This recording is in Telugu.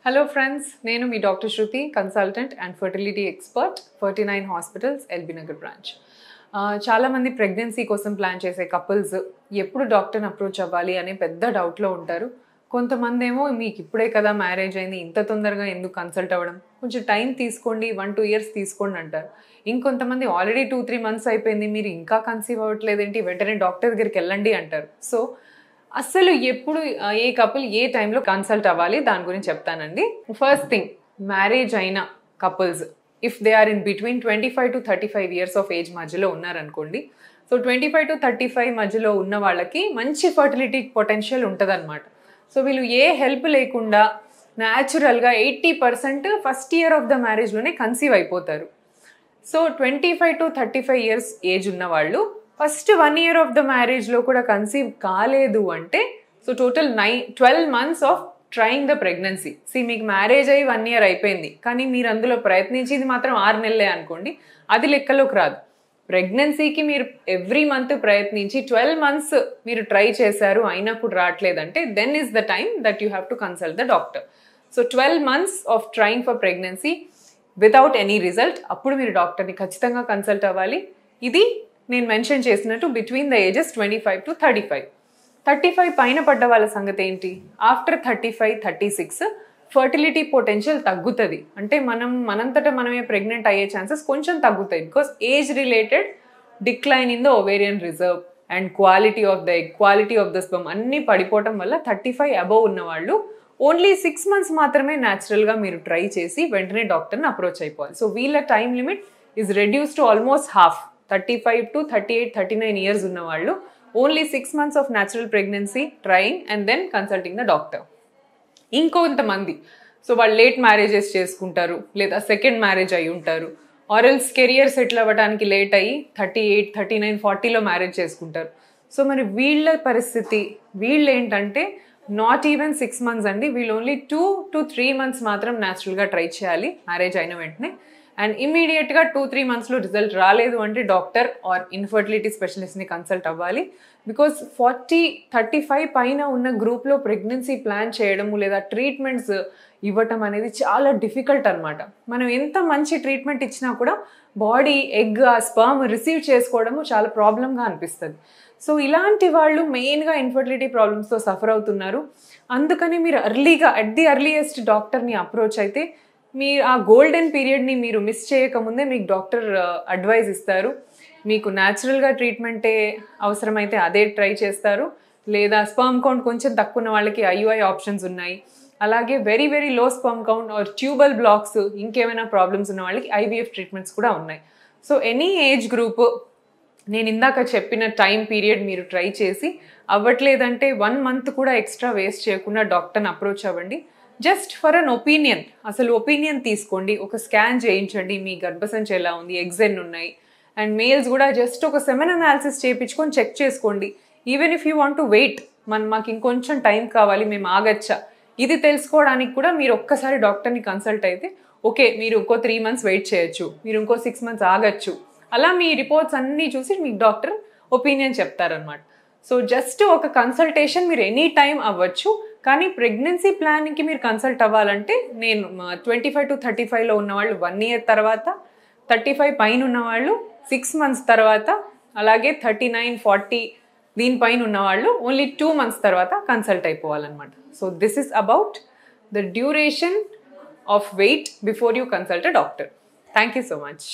Hello friends, నేను మీ doctor Shruti consultant and fertility expert 49 hospitals LB Nagar branch. చాలా మంది ప్రెగ్నెన్సీ కోసం ప్లాన్ చేసే కపుల్స్ ఎప్పుడు డాక్టర్ని అప్రోచ్ అవ్వాలి అనే పెద్ద డౌట్లో ఉంటారు. కొంతమంది ఏమో మీకు ఇప్పుడే కదా మ్యారేజ్ అయింది, ఇంత తొందరగా ఎందుకు కన్సల్ట్ అవ్వడం, కొంచెం టైం తీసుకోండి, 1-2 years తీసుకోండి అంటారు. ఇంకొంతమంది ఆల్రెడీ 2-3 months అయిపోయింది, మీరు ఇంకా కన్సీవ్ అవ్వట్లేదేంటి, వెంటనే డాక్టర్ దగ్గరికి వెళ్ళండి అంటారు. సో అసలు ఎప్పుడు ఏ కపుల్ ఏ టైంలో కన్సల్ట్ అవ్వాలి దాని గురించి చెప్తానండి. ఫస్ట్ థింగ్, మ్యారేజ్ అయిన couples if they are in between 25 to 35 years of age మధ్యలో ఉన్నారనుకోండి. సో 25 to 35 మధ్యలో ఉన్న వాళ్ళకి మంచి ఫర్టిలిటీ పొటెన్షియల్ ఉంటుంది అనమాట. సో వీళ్ళు ఏ హెల్ప్ లేకుండా న్యాచురల్గా 80% ఫస్ట్ ఇయర్ ఆఫ్ ద మ్యారేజ్లోనే కన్సీవ్ అయిపోతారు. సో 25 to 35 years ఏజ్ ఉన్న వాళ్ళు ఫస్ట్ 1 year ఆఫ్ ద మ్యారేజ్లో కూడా కన్సీవ్ కాలేదు అంటే so total 12 months of trying the pregnancy. మీకు మ్యారేజ్ అయ్యి 1 year అయిపోయింది, కానీ మీరు అందులో ప్రయత్నించింది మాత్రం 6 నెలలే అనుకోండి, అది లెక్కలోకి రాదు. ప్రెగ్నెన్సీకి మీరు ఎవ్రీ మంత్ ప్రయత్నించి 12 months మీరు ట్రై చేశారు అయినా కూడా రావట్లేదంటే then is the time that you have to consult the doctor. So 12 months of trying for pregnancy without any result, అప్పుడు మీరు డాక్టర్ని ఖచ్చితంగా కన్సల్ట్ అవ్వాలి. ఇది నేను మెన్షన్ చేసినట్టు బిట్వీన్ ద ఏజెస్ 25 to 35. 35 పైన పడ్డ వాళ్ళ సంగతి ఏంటి? ఆఫ్టర్ 35-36 ఫర్టిలిటీ పొటెన్షియల్ తగ్గుతుంది. అంటే మనంతటా మనమే ప్రెగ్నెంట్ అయ్యే ఛాన్సెస్ కొంచెం తగ్గుతాయి. Because age related decline in the ovarian reserve and quality of the egg, quality of the sperm అన్నీ పడిపోవటం వల్ల 35 అబోవ్ ఉన్న వాళ్ళు ఓన్లీ 6 months మాత్రమే న్యాచురల్గా మీరు ట్రై చేసి వెంటనే డాక్టర్ని అప్రోచ్ అయిపోవాలి. సో వీళ్ళ time limit is reduce to almost half. 35 to 38-39 years ఉన్న వాళ్ళు only 6 months of natural pregnancy trying and then consulting the doctor. ఇంకొంతమంది సో వాళ్ళు లేట్ మ్యారేజెస్ చేసుకుంటారు, లేదా సెకండ్ మ్యారేజ్ అయి ఉంటారు, ఆర్ఎల్స్ కెరియర్ సెటిల్ అవ్వడానికి లేట్ అయ్యి 38, 39, 40లో మ్యారేజ్ చేసుకుంటారు. సో మరి వీళ్ళ పరిస్థితి, వీళ్ళు ఏంటంటే నాట్ ఈవెన్ 6 months అండి, వీళ్ళు ఓన్లీ 2 to 3 months మాత్రం న్యాచురల్గా ట్రై చేయాలి మ్యారేజ్ అయిన వెంటనే. అండ్ ఇమీడియట్గా 2-3 monthsలో రిజల్ట్ రాలేదు అంటే డాక్టర్ ఆర్ ఇన్ఫర్టిలిటీ స్పెషలిస్ట్ని కన్సల్ట్ అవ్వాలి. బికాస్ 40-35 పైన ఉన్న గ్రూప్లో ప్రెగ్నెన్సీ ప్లాన్ చేయడము లేదా ట్రీట్మెంట్స్ ఇవ్వటం అనేది చాలా డిఫికల్ట్ అనమాట. మనం ఎంత మంచి ట్రీట్మెంట్ ఇచ్చినా కూడా బాడీ ఎగ్ ఆ స్పర్మ్ రిసీవ్ చేసుకోవడము చాలా ప్రాబ్లంగా అనిపిస్తుంది. సో ఇలాంటి వాళ్ళు మెయిన్గా ఇన్ఫర్టిలిటీ ప్రాబ్లమ్స్తో సఫర్ అవుతున్నారు. అందుకని మీరు అర్లీగా అట్ ది అర్లియెస్ట్ డాక్టర్ని అప్రోచ్ అయితే మీరు ఆ గోల్డెన్ పీరియడ్ని మీరు మిస్ చేయకముందే మీకు డాక్టర్ అడ్వైజ్ ఇస్తారు. మీకు న్యాచురల్గా ట్రీట్మెంటే అవసరమైతే అదే ట్రై చేస్తారు, లేదా స్పర్మ్ కౌంట్ కొంచెం తక్కువ ఉన్న వాళ్ళకి IUI ఆప్షన్స్ ఉన్నాయి. అలాగే very very low sperm count or tubal blocks, ఇంకేమైనా ప్రాబ్లమ్స్ ఉన్న వాళ్ళకి IVF ట్రీట్మెంట్స్ కూడా ఉన్నాయి. సో ఎనీ ఏజ్ గ్రూప్ నేను ఇందాక చెప్పిన టైం పీరియడ్ మీరు ట్రై చేసి అవ్వట్లేదంటే 1 month కూడా ఎక్స్ట్రా వేస్ట్ చేయకుండా డాక్టర్ని అప్రోచ్ అవ్వండి. జస్ట్ ఫర్ అన్ ఒపీనియన్, అసలు ఒపీనియన్ తీసుకోండి, ఒక స్కాన్ చేయించండి, మీ గర్భసంచి ఎలా ఉంది, ఎగ్స్ ఎన్ని ఉన్నాయి, అండ్ మేల్స్ కూడా జస్ట్ ఒక సెమెన్ అనాలిసిస్ చేయించుకొని చెక్ చేసుకోండి. Even if you want to wait, మాకు ఇంకొంచెం టైం కావాలి, మేము ఆగచ్చా, ఇది తెలుసుకోవడానికి కూడా మీరు ఒక్కసారి డాక్టర్ని కన్సల్ట్ అయితే ఓకే మీరు ఇంకో 3 months వెయిట్ చేయొచ్చు, మీరు ఇంకో 6 months ఆగచ్చు, అలా మీ రిపోర్ట్స్ అన్నీ చూసి మీకు డాక్టర్ ఒపీనియన్ చెప్తారనమాట. సో జస్ట్ ఒక కన్సల్టేషన్ మీరు ఎనీ టైం అవ్వచ్చు, కానీ ప్రెగ్నెన్సీ ప్లానింగ్కి మీరు కన్సల్ట్ అవ్వాలంటే నేను 25 to 35లో ఉన్నవాళ్ళు 1 year తర్వాత, 35 పైన ఉన్నవాళ్ళు 6 months తర్వాత, అలాగే 39-40 దీనిపైన ఉన్నవాళ్ళు ఓన్లీ 2 months తర్వాత కన్సల్ట్ అయిపోవాలన్నమాట. So this is about the duration of wait before you consult a doctor. Thank you so much.